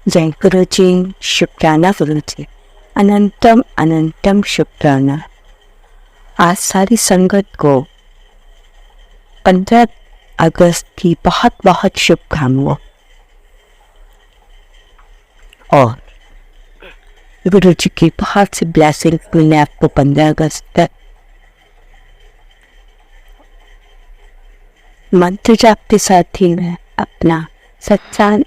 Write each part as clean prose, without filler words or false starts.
जय गुरु जी, शुक्राना गुरु जी, अनंतम अनंतम शुक्राना। आज सारी संगत को 15 अगस्त की बहुत बहुत शुभकामनाएं और गुरु जी की बहुत सी ब्लेसिंग्स मिले आपको 15 अगस्त तक। मंत्र जाप के साथ ही मैं अपना सच्चा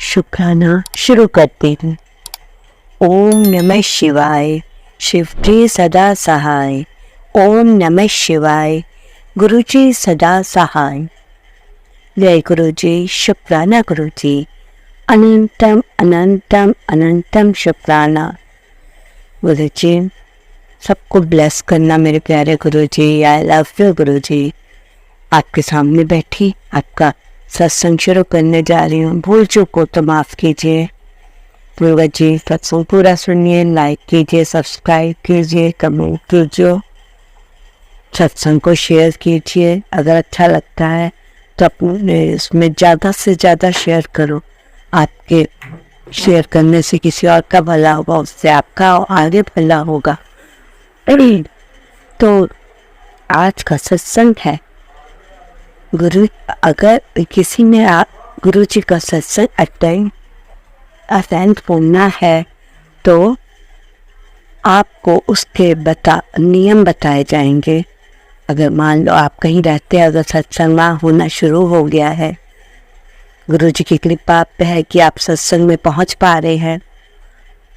शुक्राना शुरू करती हूँ। ओम नमः शिवाय, शिव जी सदा सहाय। ओम नमः शिवाय, गुरु जी सदा सहाय। जय गुरु जी, शुक्राना गुरु जी, अनंतम अनंतम अनंतम शुक्राना। गुरु जी सबको ब्लेस करना मेरे प्यारे गुरु जी। आई लव यू गुरु जी। आपके सामने बैठी आपका सत्संग शुरू करने जा रही हूँ। भूल चूक को तो माफ़ कीजिए। गुरु जी सत्संग पूरा सुनिए, लाइक कीजिए, सब्सक्राइब कीजिए, कमेंट कीजिए, सत्संग को शेयर कीजिए। अगर अच्छा लगता है तो अपने इसमें ज़्यादा से ज़्यादा शेयर करो। आपके शेयर करने से किसी और का भला होगा, उससे आपका आगे भला होगा। तो आज का सत्संग है गुरु, अगर किसी ने आप गुरु जी का सत्संग अटेंड होना है तो आपको उसके नियम बताए जाएंगे। अगर मान लो आप कहीं रहते हैं, अगर सत्संग वहाँ होना शुरू हो गया है, गुरु जी की कृपा आप पे है कि आप सत्संग में पहुँच पा रहे हैं,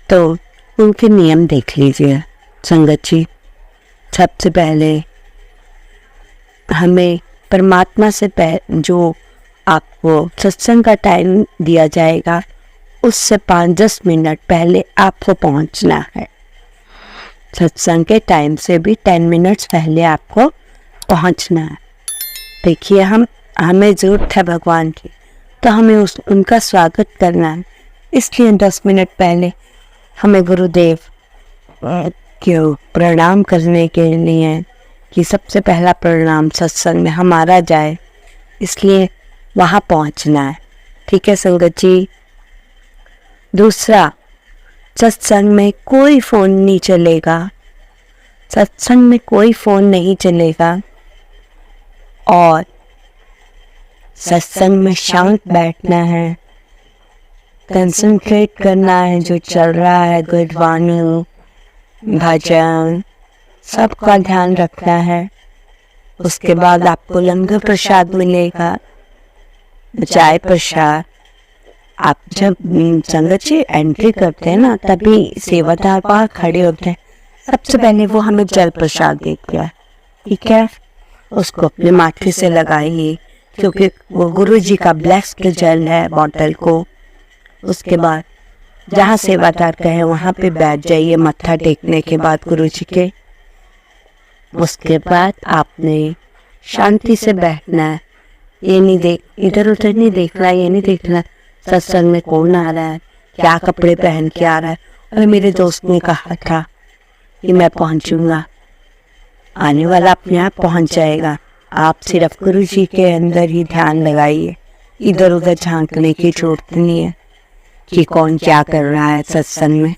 तो उनके नियम देख लीजिए संगत जी। सबसे पहले हमें परमात्मा से जो आपको सत्संग का टाइम दिया जाएगा उससे 5-10 मिनट पहले आपको पहुंचना है। सत्संग के टाइम से भी 10 मिनट्स पहले आपको पहुंचना है। देखिए हमें ज़रूरत है भगवान की, तो हमें उनका स्वागत करना है। इसलिए 10 मिनट पहले हमें गुरुदेव को प्रणाम करने के लिए कि सबसे पहला प्रणाम सत्संग में हमारा जाए, इसलिए वहाँ पहुँचना है। ठीक है संगत जी। दूसरा, सत्संग में कोई फ़ोन नहीं चलेगा। सत्संग में कोई फ़ोन नहीं चलेगा और सत्संग में शांत बैठना है, कंसंट्रेट करना है जो चल रहा है, गुरबानी, भजन, सबका ध्यान रखना है। उसके बाद आपको लंगर प्रसाद मिलेगा, चाय प्रसाद। आप जब संगत जी एंट्री करते हैं ना, तभी सेवादार बाहर खड़े होते हैं। सबसे पहले वो हमें जल प्रसाद देते हैं। ठीक है, उसको अपने माथे से लगाइए क्योंकि वो गुरु जी का ब्लेस्ड जल है बॉटल को। उसके बाद जहाँ सेवादार कहे वहाँ पे बैठ जाइए मत्था टेकने के बाद गुरु जी के। उसके बाद आपने शांति से बैठना है। ये नहीं इधर उधर नहीं देखना, ये नहीं देखना सत्संग में कौन आ रहा है, क्या कपड़े पहन के आ रहा है। और मेरे दोस्त ने कहा था कि मैं पहुंचूंगा, आने वाला अपने आप पहुंच जाएगा। आप सिर्फ गुरु जी के अंदर ही ध्यान लगाइए, इधर उधर झांकने की जरूरत नहीं है कि कौन क्या कर रहा है सत्संग में।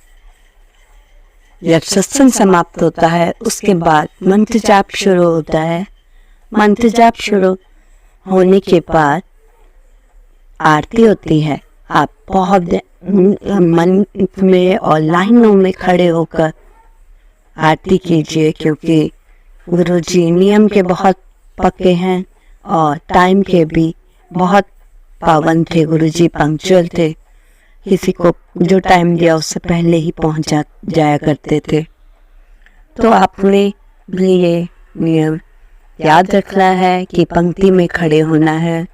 जब सत्संग समाप्त होता है उसके बाद मंत्र जाप शुरू होता है। मंत्र जाप शुरू होने के बाद आरती होती है। आप बहुत मन में और लाइनों में खड़े होकर आरती कीजिए क्योंकि गुरु जी नियम के बहुत पक्के हैं और टाइम के भी बहुत पाबंद थे। गुरु जी पंक्चुअल थे, किसी को जो टाइम दिया उससे पहले ही पहुंच जाया करते थे। तो आपने भी ये नियम याद रखना है कि पंक्ति में खड़े होना है,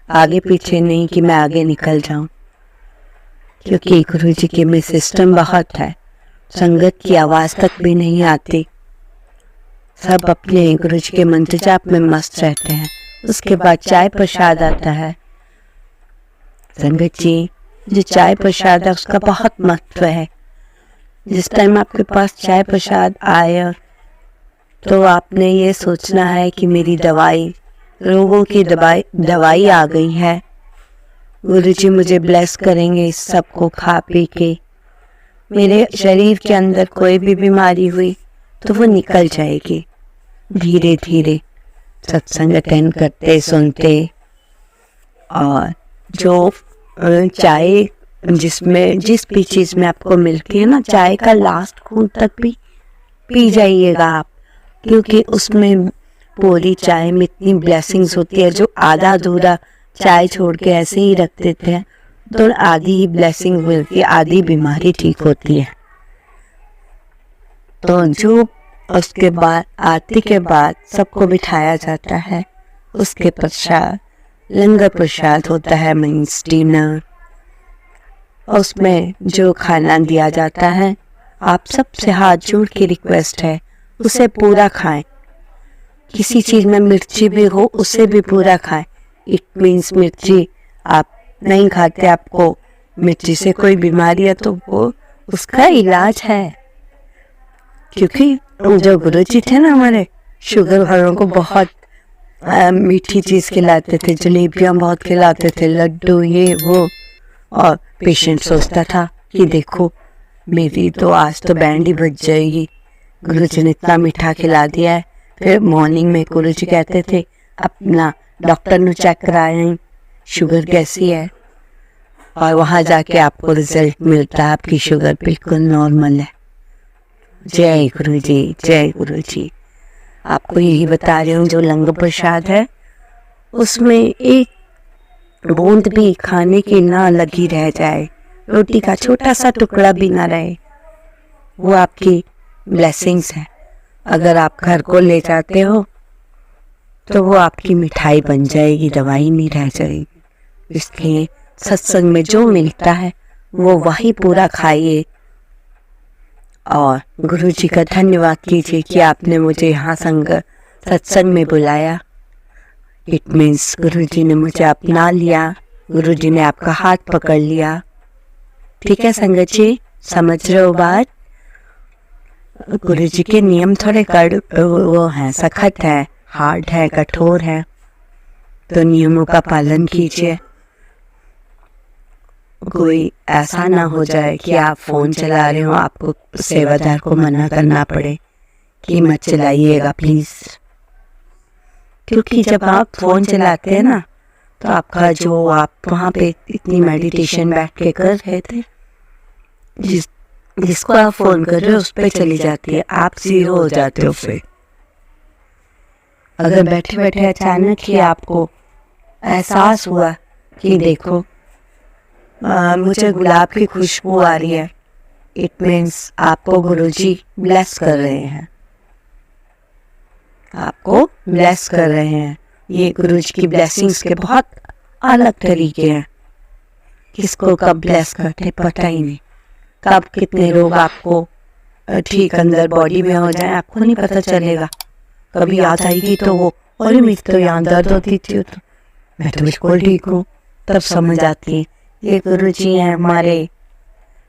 आगे पीछे नहीं कि मैं आगे निकल जाऊं, क्योंकि गुरु जी के में सिस्टम बहुत है, संगत की आवाज़ तक भी नहीं आती। सब अपने गुरु जी के मंत्र जाप में मस्त रहते हैं। उसके बाद चाय प्रसाद आता है। संगत जी, जो चाय प्रसाद है उसका बहुत महत्व है। जिस टाइम आपके पास चाय प्रसाद आए तो आपने ये सोचना है कि मेरी दवाई, रोगों की दवाई आ गई है। गुरुजी मुझे ब्लेस करेंगे इस सब को खा पी के। मेरे शरीर के अंदर कोई भी बीमारी हुई तो वो निकल जाएगी। धीरे धीरे सत्संग अटेंड करते सुनते, और जो चाय जिसमें जिस भी चीज़ में आपको मिलती है ना, चाय का लास्ट खूंट तक भी पी जाइएगा आप, क्योंकि उसमें पूरी चाय में इतनी ब्लेसिंग्स होती है। जो आधा अधूरा चाय छोड़ के ऐसे ही रख देते हैं तो आधी ही ब्लेसिंग मिलती है, आधी बीमारी ठीक होती है। तो जो उसके बाद आरती के बाद सबको बिठाया जाता है, उसके पश्चात लंगर प्रसाद होता है, मीन्स डिनर। उसमें जो खाना दिया जाता है, आप सबसे हाथ जोड़ के रिक्वेस्ट है उसे पूरा खाएं। किसी चीज़ में मिर्ची भी हो उसे भी पूरा खाएं। इट मीन्स मिर्ची आप नहीं खाते, आपको मिर्ची से कोई बीमारी है तो वो उसका इलाज है। क्योंकि जो गुरुजी थे ना हमारे, शुगर वालों को बहुत मीठी चीज़ खिलाते थे, जलेबियाँ बहुत खिलाते थे, लड्डू ये वो। और पेशेंट सोचता था कि देखो मेरी तो आज तो बैंड ही बज जाएगी, गुरुजी ने इतना मीठा खिला दिया है। फिर मॉर्निंग में गुरुजी कहते थे अपना डॉक्टर ने चेक कराएं शुगर कैसी है, और वहाँ जाके आपको रिजल्ट मिलता है आपकी शुगर बिल्कुल नॉर्मल है। जय गुरुजी, जय गुरुजी। आपको यही बता रही हूँ, जो लंगर प्रसाद है उसमें एक बूंद भी खाने की ना लगी रह जाए, रोटी का छोटा सा टुकड़ा भी ना रहे, वो आपकी ब्लेसिंग्स है। अगर आप घर को ले जाते हो तो वो आपकी मिठाई बन जाएगी, दवाई नहीं रह जाएगी। इसलिए सत्संग में जो मिलता है वो वही पूरा खाइए, और गुरुजी का धन्यवाद कीजिए कि आपने मुझे यहाँ सत्संग में बुलाया। इट मीन्स गुरुजी ने मुझे अपना लिया, गुरुजी ने आपका हाथ पकड़ लिया। ठीक है संगत जी, समझ रहे हो बात? गुरुजी के नियम थोड़े वो हैं, सख्त है, हार्ड है, कठोर है, तो नियमों का पालन कीजिए। कोई ऐसा ना हो जाए कि आप फोन चला रहे हो, आपको सेवादार को मना करना पड़े कि मत चलाइएगा प्लीज। क्योंकि जब आप फोन चलाते हैं ना, तो आपका जो आप वहाँ पे इतनी मेडिटेशन बैठ के कर रहे थे, जिसको आप फोन कर रहे हो उस पर चली जाती है, आप जीरो हो जाते हो। फिर अगर बैठे बैठे अचानक ही आपको एहसास हुआ कि देखो मुझे गुलाब की खुशबू आ रही है, इट मीन्स आपको गुरुजी ब्लेस कर रहे हैं, आपको ब्लेस कर रहे हैं। ये गुरुजी की ब्लेसिंग्स के बहुत अलग तरीके हैं। किसको कब ब्लेस करते पता ही नहीं, कब कितने रोग आपको ठीक अंदर बॉडी में हो जाए आपको नहीं पता चलेगा। कभी याद आएगी तो वो, अरे मेरी तो यहाँ दर्द होती थी तो मैं तो बिल्कुल ठीक हूँ, तब समझ आती है ये गुरुजी हैं हमारे।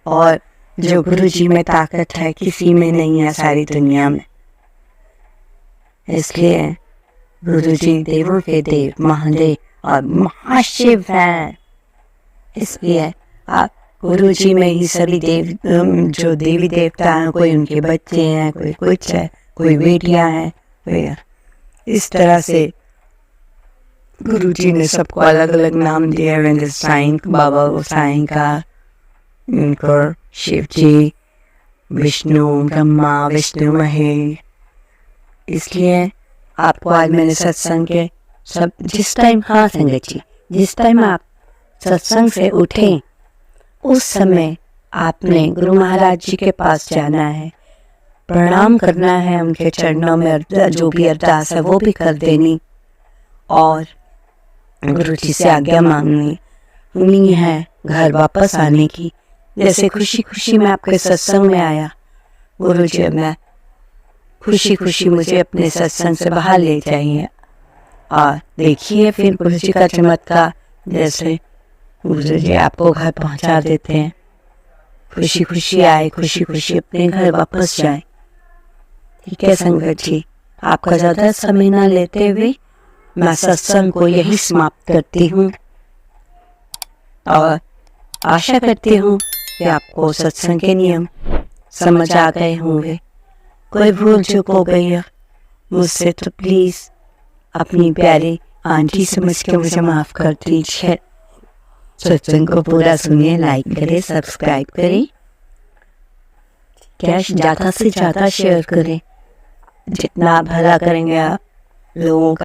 और जो गुरुजी में ताकत है किसी में नहीं है सारी दुनिया में। इसलिए गुरुजी देवों के देव, महादेव और महाशिव हैं। इसलिए आप गुरुजी में ही सभी देव, जो देवी देवता हैं, कोई उनके बच्चे हैं, कोई कुछ है, कोई बेटियां हैं, कोई इस तरह से गुरुजी ने सबको अलग अलग नाम दिए हैं। साईं बाबा साईं का, उनको शिव जी, विष्णु ब्रह्मा, विष्णु महेश। इसलिए आपको आज मैंने सत्संग के सब जिस टाइम, हाँ संगत जी, जिस टाइम आप सत्संग से उठें उस समय आपने गुरु महाराज जी के पास जाना है, प्रणाम करना है, उनके चरणों में जो भी अरदास है वो भी कर देनी, और गुरु जी से आज्ञा मांगनी है घर वापस आने की। जैसे खुशी खुशी मैं आपके सत्संग में आया, गुरु जी मैं खुशी खुशी मुझे अपने सत्संग से बाहर ले जाइए। और देखिए फिर गुरु जी का चमत्कार, जैसे गुरु जी आपको घर पहुंचा देते हैं, खुशी खुशी आए, खुशी खुशी अपने घर वापस जाए। ठीक है संगत जी, आपका ज़्यादा समय ना लेते हुए मैं सत्संग को यही समाप्त करती हूँ। और आशा करती हूँ कि आपको सत्संग के नियम समझ आ गए होंगे। कोई भूल चूक हो गई है मुझसे तो प्लीज़ अपनी प्यारी आंटी समझ के मुझे माफ़ कर दीजिए। सत्संग को पूरा सुनिए, लाइक करें, सब्सक्राइब करें, क्या ज़्यादा से ज़्यादा शेयर करें। जितना भला करेंगे आप लोगों का